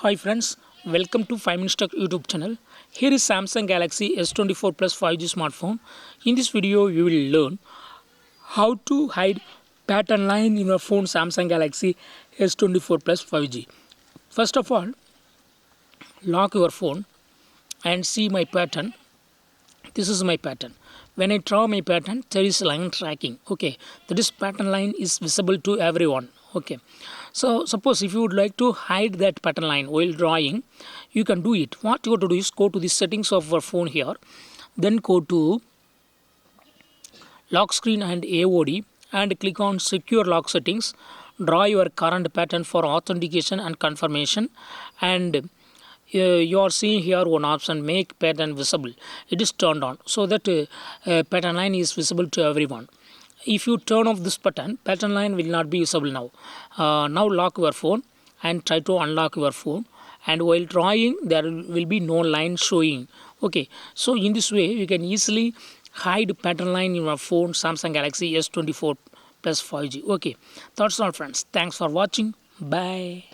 Hi friends, welcome to 5 Minutes Tech YouTube channel. Here is Samsung Galaxy S24 Plus 5G smartphone. In this video, you will learn how to hide pattern line in your phone Samsung Galaxy S24 Plus 5G. First of all, lock your phone and see my pattern. This is my pattern. When I draw my pattern, there is line tracking. Okay, this pattern line is visible to everyone. Okay, so suppose if you would like to hide that pattern line while drawing, you can do it. What you have to do is go to the settings of your phone here, then go to lock screen and AOD and click on secure lock settings. Draw your current pattern for authentication and confirmation, and you are seeing here one option, make pattern visible. It is turned on so that pattern line is visible to everyone. If you turn off this button, pattern line will not be visible now. Now lock your phone and try to unlock your phone, and while drawing there will be no line showing. Okay, so in this way you can easily hide pattern line in your phone Samsung Galaxy S24 Plus 5G. Okay, that's all friends. Thanks for watching. Bye.